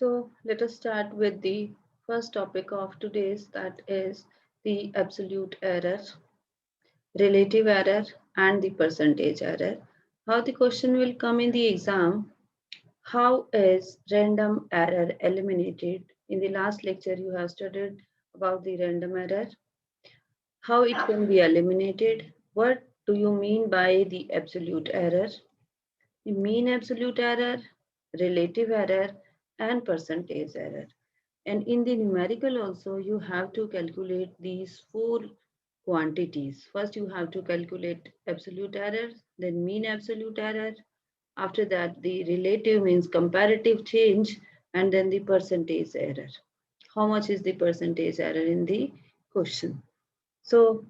So let us start with the first topic of today's, that is the absolute error, relative error and the percentage error. How the question will come in the exam. How is random error eliminated? In the last lecture you have studied about the random error, how it can be eliminated. What do you mean by the absolute error? The mean absolute error, relative error and percentage error. And in the numerical also, you have to calculate these four quantities. First, you have to calculate absolute error, then mean absolute error. After that, the relative means comparative change, and then the percentage error. How much is the percentage error in the question? So,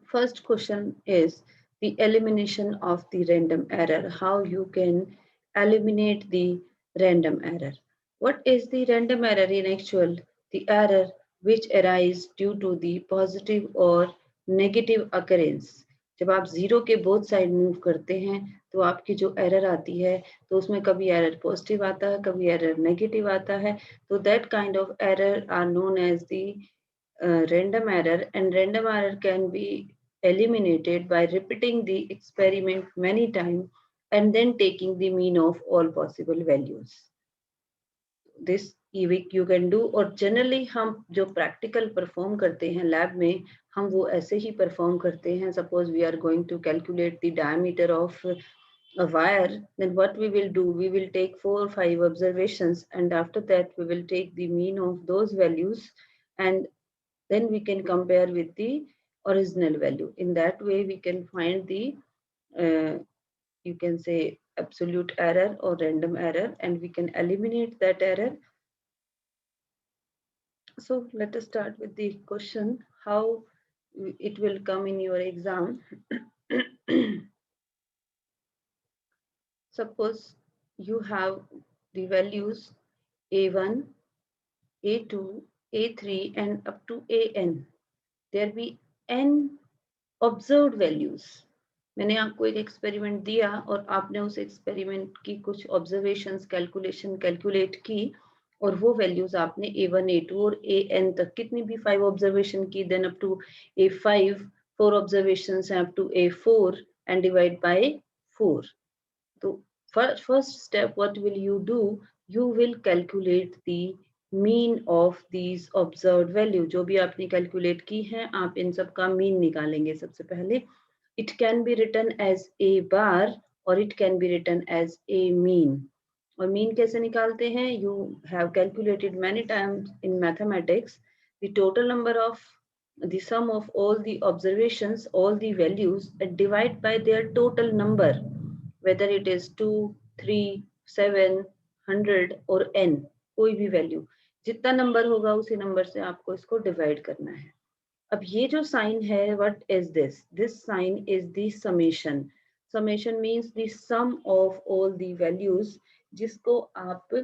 first question is the elimination of the random error. How you can eliminate the random error. What is the random error in actual? The error which arise due to the positive or negative occurrence. जब आप zero के both side move करते हैं तो आपकी जो error आती है तो उसमें कभी एरर पॉजिटिव आता है, कभी एरर नेगेटिव आता है. तो that kind of error are known as the random error, and random error can be eliminated by repeating the experiment many times and then taking the mean of all possible values. This you can do. और generally हम जो practical perform करते हैं lab में, हम वो ऐसे ही perform करते हैं. Suppose we are going to calculate the diameter of a wire, then what we will do, we will take 4 or 5 observations, and after that we will take the mean of those values, and then we can compare with the original value. In that way we can find the you can say absolute error or random error, and we can eliminate that error. So let us start with the question, how it will come in your exam. Suppose you have the values a1, a2, a3 and up to an. There be n observed values. मैंने आपको एक experiment दिया और आपने उस experiment की कुछ observations calculation calculate की और वो वैल्यूज आपने a1 a2 और an तक कितनी भी 5 ऑब्जर्वेशन की, then up to a5 4 observations हैं up to a4 and divide by 4. तो first step, what will you do? You will calculate the mean of these observed value. जो भी आपने calculate की हैं, आप इन सब का mean निकालेंगे सबसे पहले. It can be written as a bar or it can be written as a mean. और mean कैसे निकालते हैं? You have calculated many times in mathematics the total number of the sum of all the observations, all the values, and divide by their total number, whether it is 2, 3, 7, 100 और n, कोई भी value, जितना number होगा उसी number से आपको इसको divide करना है. अब ये जो साइन है, what is this? This sign is the summation. Summation means the sum of all the values, जिसको आप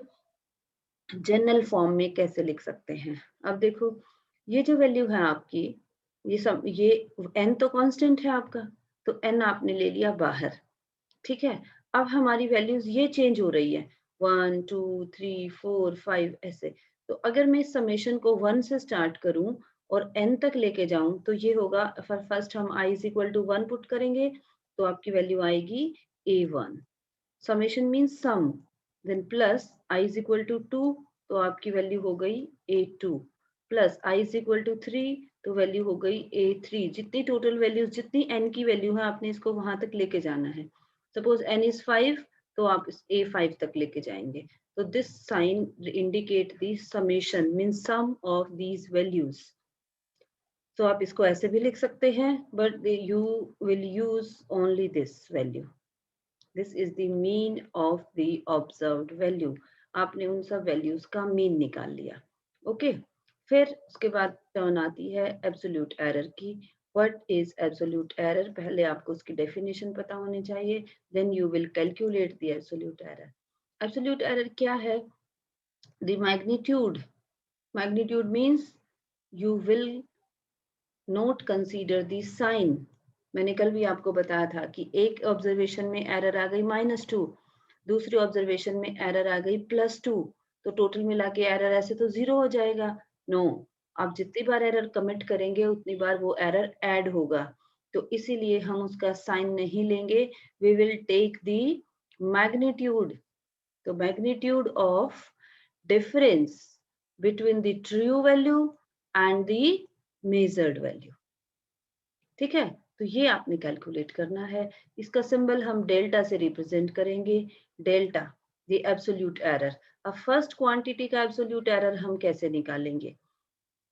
जनरल फॉर्म में कैसे लिख सकते हैं. अब देखो, ये जो वैल्यू है आपकी, ये n तो कांस्टेंट है आपका, तो n आपने ले लिया बाहर. ठीक है. अब हमारी वैल्यूज ये चेंज हो रही है 1 2 3 4 5 ऐसे. तो अगर मैं समेशन को 1 से स्टार्ट करूं और n तक लेके जाऊं तो ये होगा, फर्स्ट हम i is equal to 1 put करेंगे तो आपकी वैल्यू आएगी a1. Summation means sum, then plus i is equal to 2 तो आपकी वैल्यू हो गई a2, plus i is equal to 3 तो वैल्यू हो गई a3. जितनी टोटल वैल्यूज, जितनी n की वैल्यू है, आपने इसको वहां तक लेके जाना है. सपोज n इज 5 तो आप a5 तक लेके जाएंगे. तो this sign indicate the summation, means sum of these values. तो आप इसको ऐसे भी लिख सकते हैं, but you will use only this value. This is the mean of the observed value. आपने उन सब वैल्यूज का मीन निकाल लिया. ओके. फिर उसके बाद टर्न आती है एब्सोल्यूट एरर की. What is absolute error? पहले आपको उसकी definition पता होनी चाहिए. Then you will calculate the absolute error. Absolute error क्या है? The magnitude. Magnitude means you will not consider the sign. मैंने कल भी आपको बताया था कि एक ऑब्जर्वेशन में एरर आ गई -2, दूसरी ऑब्जर्वेशन में एरर आ गई +2, तो टोटल मिला के एरर ऐसे तो 0 हो जाएगा। नो, आप जितनी बार एरर कमिट करेंगे उतनी बार वो एरर ऐड होगा, तो इसीलिए हम उसका साइन नहीं लेंगे। We will take the magnitude, तो magnitude of difference between the true value and the measured value. ठीक है, तो ये आपने कैलकुलेट करना है। इसका सिंबल हम डेल्टा से रिप्रेजेंट करेंगे, डेल्टा द एब्सोल्यूट एरर। अब फर्स्ट क्वांटिटी का एब्सोल्यूट एरर हम कैसे निकालेंगे?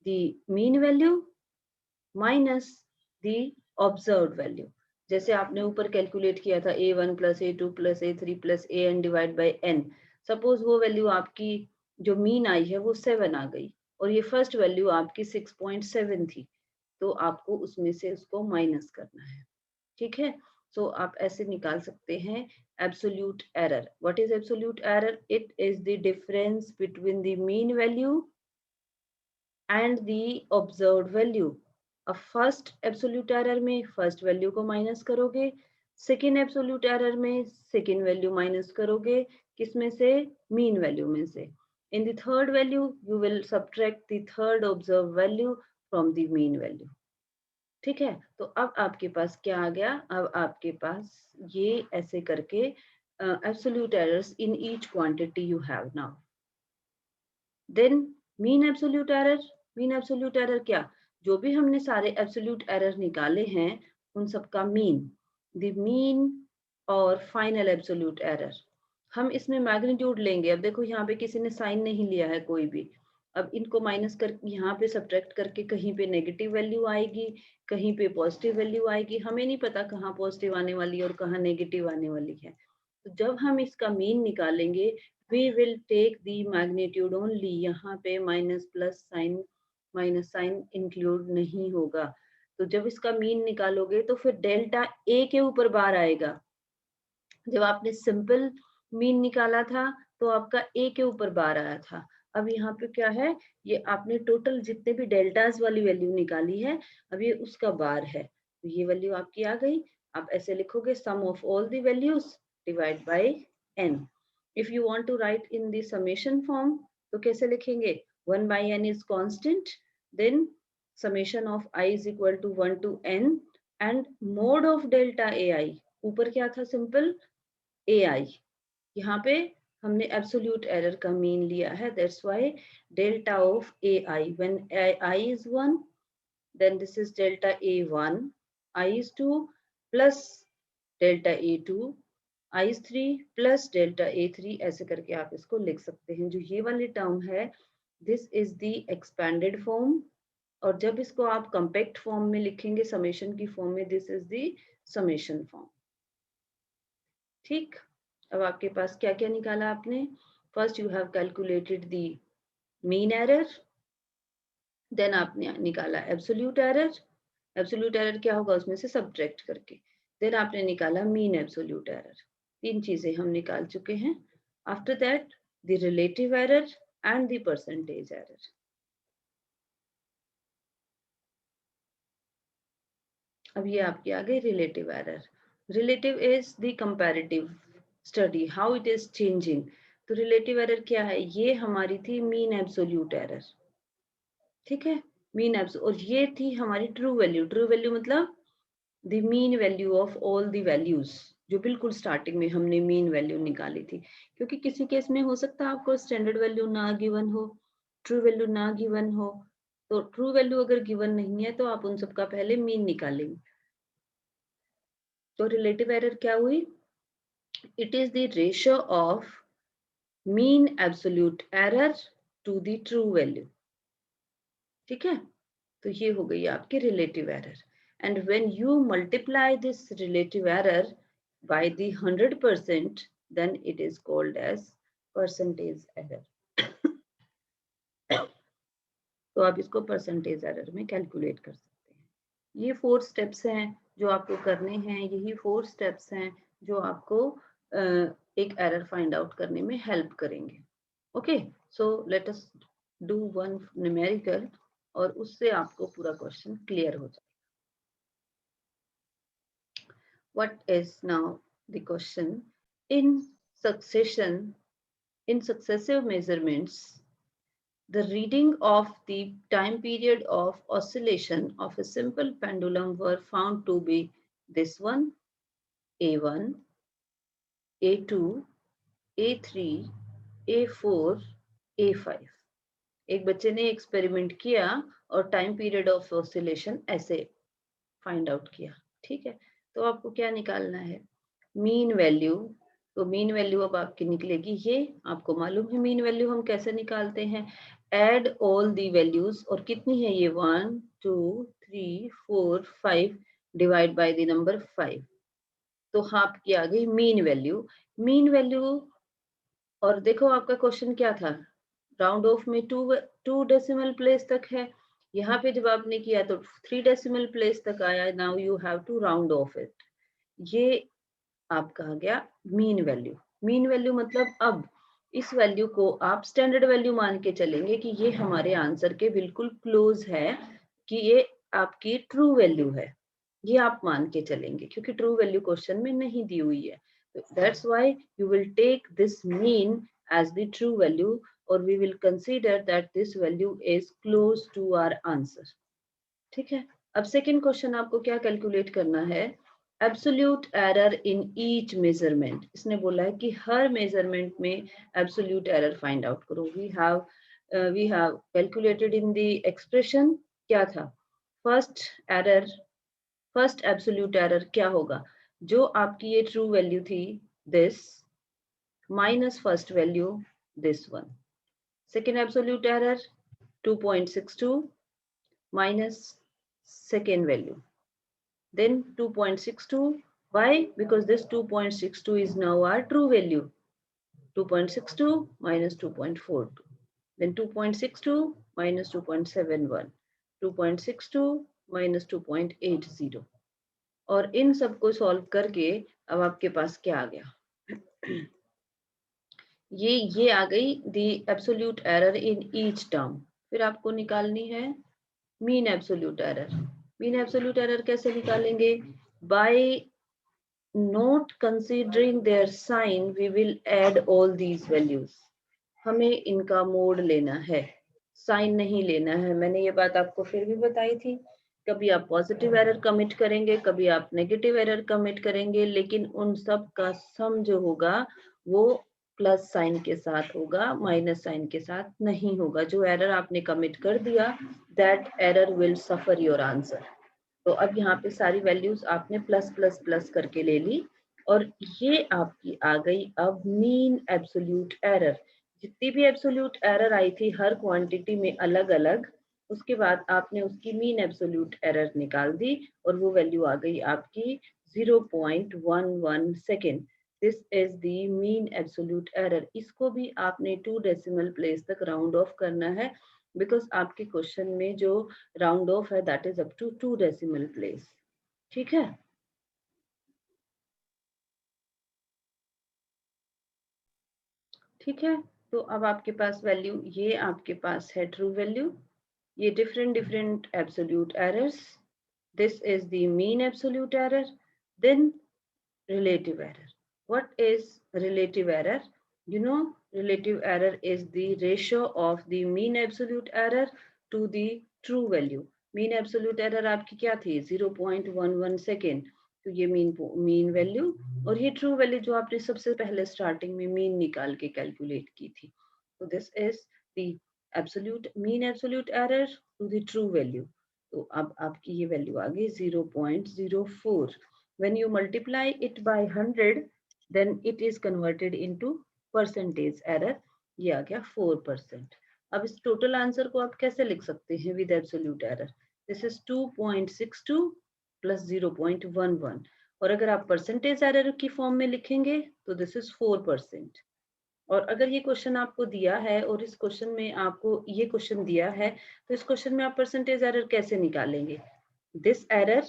The mean value minus the observed value. जैसे आपने ऊपर कैलकुलेट किया था a1 plus a2 plus a3 plus an divide by n। Suppose वो वैल्यू आपकी जो मीन आई है वो 7 आ गई और ये फर्स्ट वैल्यू आपकी 6.7 थी, तो आपको उसमें से उसको माइनस करना है। ठीक है, सो आप ऐसे निकाल सकते हैं absolute error. What is absolute error? It is the difference between the mean value and the observed value. अब फर्स्ट एब्सोल्यूट एरर में फर्स्ट वैल्यू को माइनस करोगे, सेकेंड एब्सोल्यूट एरर में सेकेंड वैल्यू माइनस करोगे, किसमें से? मीन वैल्यू में से। In the third value you will subtract the third observe value from the mean value. ठीक है, तो अब आपके पास क्या आ गया? अब आपके पास ये ऐसे करके absolute errors in each quantity you have now. Then mean absolute error. Mean absolute error क्या? जो भी हमने सारे एब्सोल्यूट एरर निकाले हैं उन सबका मीन, द मीन और फाइनल एब्सोल्यूट एरर। हम इसमें मैग्नीट्यूड लेंगे। अब देखो यहाँ पे किसी ने साइन नहीं लिया है कोई भी। अब इनको माइनस कर यहाँ पे सब्ट्रैक्ट करके कहीं पे नेगेटिव वैल्यू आएगी, कहीं पे पॉजिटिव वैल्यू आएगी। हमें नहीं पता कहाँ पॉजिटिव आने वाली है और कहाँ नेगेटिव आने वाली है। तो जब हम इसका मीन निकालेंगे we will take the magnitude only। यहाँ पे माइनस साइन इंक्लूड नहीं होगा। तो जब इसका मीन निकालोगे तो फिर डेल्टा ए के ऊपर बार आएगा। जब आपने सिंपल मीन निकाला था तो आपका ए के ऊपर बार आया था। अब यहाँ पे क्या है? ये आपने टोटल जितने भी डेल्टास वाली वैल्यू निकाली है, अब ये उसका बार है, तो ये वैल्यू आपकी आ गई। आप ऐसे लिखोगे sum of all the values divide by n। If you want to write in the summation form, तो कैसे लिखेंगे? 1 by n is constant, then summation of I is equal to 1 to n and mode of delta ai। ऊपर क्या था? Simple ai। यहाँ पे हमने absolute error का मीन लिया है, that's why delta of ai when ai is 1, then this is delta a1, I is 2 plus delta a2, I is 3 plus delta a3। ऐसे करके आप इसको लिख सकते हैं। जो ये वाली टर्म है this is the expanded form, और जब इसको आप कंपैक्ट फॉर्म में लिखेंगे समेशन की फॉर्म में, this is the summation form. ठीक, अब आपके पास क्या क्या निकाला आपने? First you have calculated the mean error, then आपने निकाला एब्सोल्यूट एरर। एब्सोल्यूट एरर क्या होगा? उसमें से सब्ट्रैक्ट करके। देन आपने निकाला मीन एब्सोल्यूट एरर। तीन चीजें हम निकाल चुके हैं। After that the relative error and the percentage error. अब ये आपकी आ गई relative error. Relative is the comparative study, how it is changing. तो रिलेटिव एरर क्या है? ये हमारी थी मीन एब्सोल्यूट एरर। ठीक है, मीन एब्स, और ये थी हमारी ट्रू वैल्यू। ट्रू वैल्यू मतलब the mean value of all the values, जो बिल्कुल स्टार्टिंग में हमने मीन वैल्यू निकाली थी। क्योंकि किसी केस में हो सकता है आपको स्टैंडर्ड वैल्यू ना गिवन हो, ट्रू वैल्यू ना गिवन हो। तो ट्रू वैल्यू अगर गिवन नहीं है तो आप उन सबका पहले मीन निकालेंगे। तो रिलेटिव एरर क्या हुई? It is the ratio of mean absolute error to the true value. ठीक है, तो ये हो गई आपकी relative error. And when you multiply this relative error by the 100%, then it is called as percentage error। तो आप इसको परसेंटेज एरर में कैलकुलेट कर सकते हैं। ये 4 स्टेप्स हैं जो आपको करने हैं। यही 4 स्टेप्स हैं जो आपको एक एरर फाइंड आउट करने में हेल्प करेंगे। Okay, so let us do one numerical, और उससे आपको पूरा क्वेश्चन क्लियर हो जाए। What is now the question? In succession, in successive measurements, the reading of the time period of oscillation of a simple pendulum were found to be this one, A1, A2, A3, A4, A5. एक बच्चे ने experiment किया और time period of oscillation ऐसे find out किया। ठीक है, तो आपको क्या निकालना है? Mean value. तो मीन वैल्यू अब आपकी निकलेगी ये, आपको मालूम है मीन वैल्यू हम कैसे निकालते हैं। एड ऑल दी वैल्यूज, और कितनी है ये 1 2 3 4 5 डिवाइड बाय द नंबर 5। तो आपकी आ गई मीन वैल्यू। मीन वैल्यू, और देखो आपका क्वेश्चन क्या था, राउंड ऑफ में टू डेसिमल प्लेस तक है। यहाँ पे जब आपने किया तो 3 डेसिमल प्लेस तक आया। Now you have to round off it. ये आपका आ गया मीन वैल्यू। मीन वैल्यू मतलब अब इस वैल्यू को आप स्टैंडर्ड वैल्यू मान के चलेंगे कि ये हमारे आंसर के बिल्कुल क्लोज है, कि ये आपकी ट्रू वैल्यू है। ये आप मान के चलेंगे क्योंकि ट्रू वैल्यू क्वेश्चन में नहीं दी हुई है। That's why you will take this mean as the true value, or we will consider that this value is close to our answer. ठीक है, अब सेकेंड क्वेश्चन आपको क्या कैलकुलेट करना है? Absolute error in each measurement. इसने बोला है कि हर मेजरमेंट में एब्सोल्यूट एरर फाइंड आउट करो। We have calculated in the expression. क्या था? First error, first absolute error क्या होगा? जो आपकी ये ट्रू वैल्यू थी this, minus first value this one. Second absolute error 2.62 minus second value, then 2.62. Why? Because this 2.62 is now our true value. 2.62 minus 2.42, then 2.62 minus 2.71, 2.62 minus 2.80, और इन सबको solve करके अब आपके पास क्या आ गया? ये आ गई the absolute error in each term. फिर आपको निकालनी है mean absolute error. Mean absolute error कैसे निकालेंगे? By not considering their sign we will add all these values. हमें इनका मोड लेना है, साइन नहीं लेना है। मैंने ये बात आपको फिर भी बताई थी। कभी आप पॉजिटिव एरर कमिट करेंगे, कभी आप नेगेटिव एरर कमिट करेंगे, लेकिन उन सब का सम जो होगा वो प्लस साइन के साथ होगा, माइनस साइन के साथ नहीं होगा। जो एरर आपने कमिट कर दिया, that error will suffer your answer. तो अब यहाँ पे सारी वैल्यूज आपने प्लस प्लस प्लस करके ले ली, और ये आपकी आ गई अब मीन एब्सोल्यूट एरर। जितनी भी एब्सोल्यूट एरर आई थी हर क्वांटिटी में अलग अलग, उसके बाद आपने उसकी मीन एब्सोल्यूट एरर निकाल दी, और वो वैल्यू आ गई आपकी 0.11 second. This is the mean absolute error. इसको भी आपने 2 डेसिमल प्लेस तक राउंड ऑफ करना है, बिकॉज आपके क्वेश्चन में जो राउंड ऑफ है that is up to 2 decimal place. ठीक है, ठीक है। तो अब आपके पास वैल्यू, ये आपके पास है ट्रू वैल्यू, ये different absolute errors. This is the mean absolute error. Then relative error. What is relative error? You know, relative error is the ratio of the mean absolute error to the true value. Mean absolute error आपकी क्या थी? 0.11 second. तो ये mean value, और ये true value जो आपने सबसे पहले स्टार्टिंग में मीन निकाल के कैलकुलेट की थी। तो this is the absolute mean absolute error to the true value. तो अब आपकी ये वैल्यू आ गई 0.04। when you multiply it by 100 then it is converted into percentage error। ये आ गया 4%। अब इस टोटल आंसर को आप कैसे लिख सकते हैं with absolute error? This is 2.62 plus 0.11, और अगर आप परसेंटेज एरर की फॉर्म में लिखेंगे तो दिस इज 4%। और अगर ये क्वेश्चन आपको दिया है और इस क्वेश्चन में आपको ये क्वेश्चन दिया है, तो इस क्वेश्चन में आप परसेंटेज एरर कैसे निकालेंगे? This error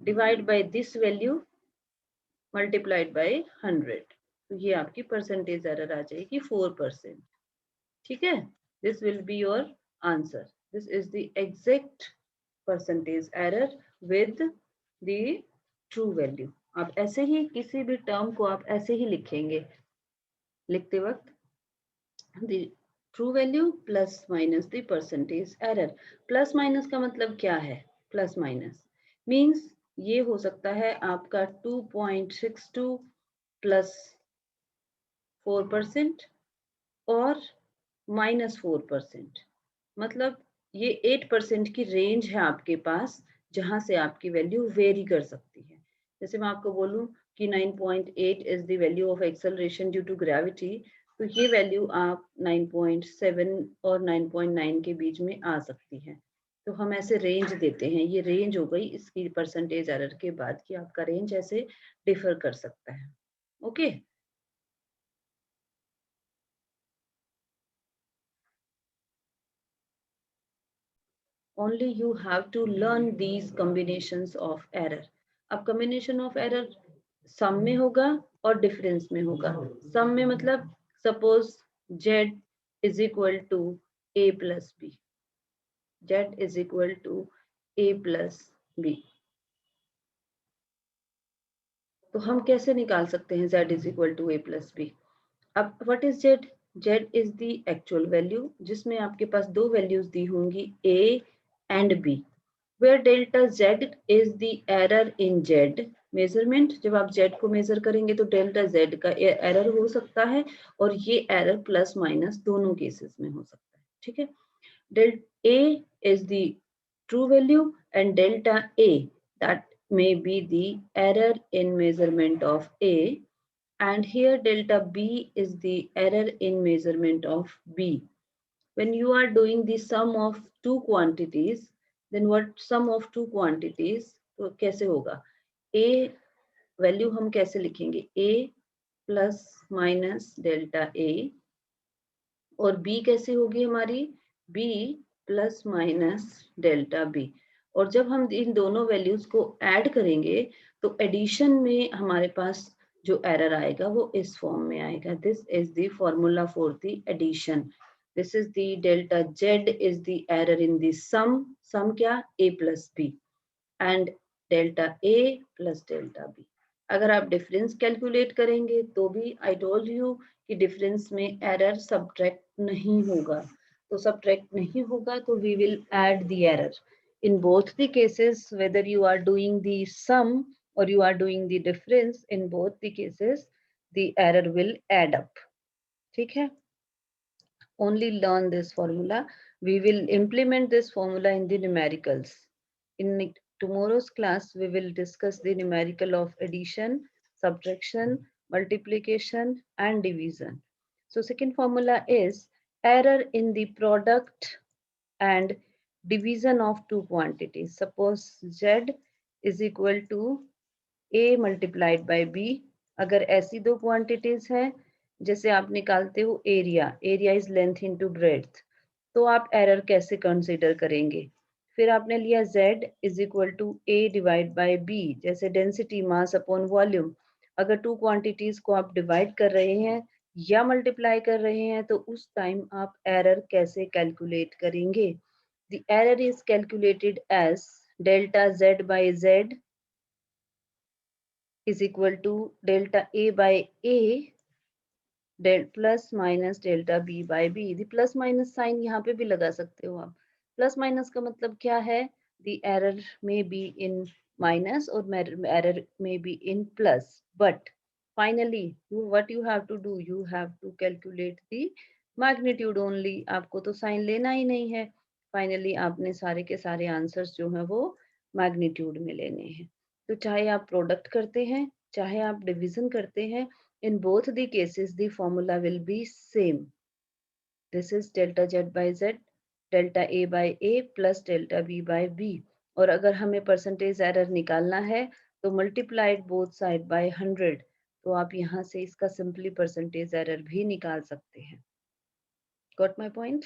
divide by this value multiplied by 100। तो ये आपकी परसेंटेज एरर आ जाएगी 4%। ठीक है, this will be your answer. This is the exact percentage error with the true value. आप ऐसे ही किसी भी टर्म को आप ऐसे ही लिखेंगे लिखते वक्त, the true value plus minus the percentage error. Plus minus का मतलब क्या है? प्लस माइनस मीन्स ये हो सकता है आपका 2.62 प्लस 4% और -4%, मतलब ये 8% की रेंज है आपके पास जहां से आपकी वैल्यू वेरी कर सकती है। जैसे मैं आपको बोलूं कि 9.8 is the value of acceleration due to gravity, तो ये वैल्यू आप 9.7 और 9.9 के बीच में आ सकती है। तो हम ऐसे रेंज देते हैं, ये रेंज हो गई इसकी परसेंटेज एरर के बाद कि आपका रेंज ऐसे डिफर कर सकता है। Okay only you have to learn these combinations of error. अब combination of error सम में होगा और डिफरेंस में होगा। सम में मतलब suppose z is equal to a plus B, z is equal to a plus B, तो हम कैसे निकाल सकते हैं z is equal to a plus B? अब what is z? z is the actual value जिसमें आपके पास दो वैल्यूज दी होंगी a and b, where delta z is the error in z measurement. जब आप z को मेजर करेंगे तो डेल्टा z का एरर हो सकता है और ये एरर प्लस माइनस दोनों केसेस में हो सकता है। ठीक है, del a is the true value and delta a, that may be the error in measurement of a, and here delta b is the error in measurement of b. When you are doing the sum of two quantities, then what sum of two quantities, तो कैसे होगा? a value हम कैसे लिखेंगे? a plus minus delta a, और b कैसे होगी हमारी? b plus minus delta b। और जब हम इन दोनों वैल्यूज को ऐड करेंगे तो एडिशन में हमारे पास जो एरर आएगा वो इस फॉर्म में आएगा। This is the formula for the addition. This is the delta z is the error in the sum क्या? a plus b and delta a plus delta b। अगर आप डिफरेंस कैलकुलेट करेंगे तो भी आई टोल्ड यू कि difference में error subtract नहीं होगा, तो सब्ट्रैक्ट नहीं होगा तो we will add the error in both the cases, whether you are doing the sum or you are doing the difference, in both the cases the error will add up। ठीक है, only learn this formula. We will implement this formula in the numericals. In tomorrow's class, we will discuss the numerical of addition, subtraction, multiplication, and division. So second formula is error in the product and division of two quantities. Suppose Z is equal to A multiplied by B. अगर ऐसी दो quantities हैं, जैसे आप निकालते हो area, area is length into breadth, तो आप एरर कैसे कंसीडर करेंगे? फिर आपने लिया z is equal to a divide by b, जैसे डेंसिटी मास अपॉन वॉल्यूम। अगर टू क्वांटिटीज को आप डिवाइड कर रहे हैं या मल्टीप्लाई कर रहे हैं तो उस टाइम आप एरर कैसे कैलकुलेट करेंगे? The error is calculated as delta z by z is equal to delta A by A del plus minus delta B by B। The plus minus sign यहाँ पे भी लगा सकते हो आप। प्लस माइनस का मतलब क्या है? दी एरर में बी इन माइनस और एरर में be in plus, but finally what you have to do, you have to calculate the magnitude only। आपको तो साइन लेना ही नहीं है, फाइनली आपने सारे के सारे आंसर्स जो है वो मैग्नीट्यूड में लेने हैं। तो चाहे आप प्रोडक्ट करते हैं चाहे आप डिवीजन करते हैं, in both the cases the formula will be same। this is delta z by z, delta a by a plus delta b by b। और अगर हमें परसेंटेज एरर निकालना है तो मल्टीप्लाइड बोथ साइड बाय 100, तो आप यहाँ से इसका सिंपली परसेंटेज एरर भी निकाल सकते हैं। Got my point?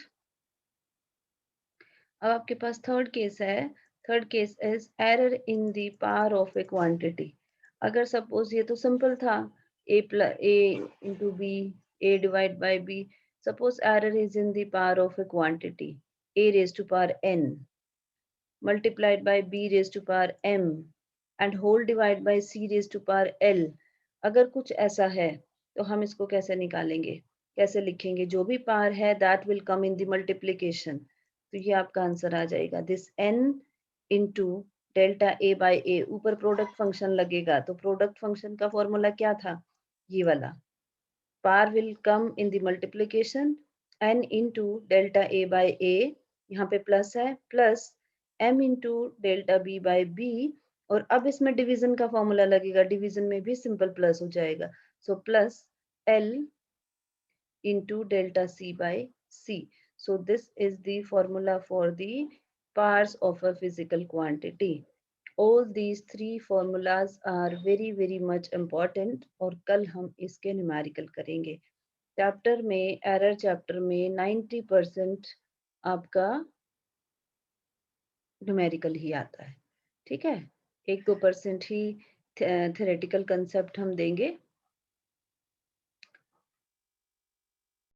अब आपके पास थर्ड केस है। Third case is error in the power of A quantity. अगर सपोज ये तो सिंपल था, a plus a into b, a divided by b। Suppose error is in the power of a quantity a raised to power n multiplied by b raised to power m and whole divide by c raise to power l। अगर कुछ ऐसा है तो हम इसको कैसे निकालेंगे, कैसे लिखेंगे? जो भी पावर है that will come in the multiplication, तो ये आपका आंसर आ जाएगा this n into delta a by A. ऊपर प्रोडक्ट फंक्शन लगेगा, तो प्रोडक्ट फंक्शन का फॉर्मूला क्या था? ये वाला। Power will come in the multiplication n into delta a by A, यहाँ पे प्लस है, plus m into delta b by b। और अब इसमें डिवीजन का फॉर्मूला लगेगा, डिवीजन में भी सिंपल प्लस हो जाएगा, so plus l into delta C by C. So this is the formula for the powers of a physical quantity. All these three formulas are very much important और कल हम इसके numerical करेंगे। Chapter में, error chapter में 90% आपका numerical ही आता है, ठीक है। 1-2% ही थ्योरेटिकल कंसेप्ट हम देंगे,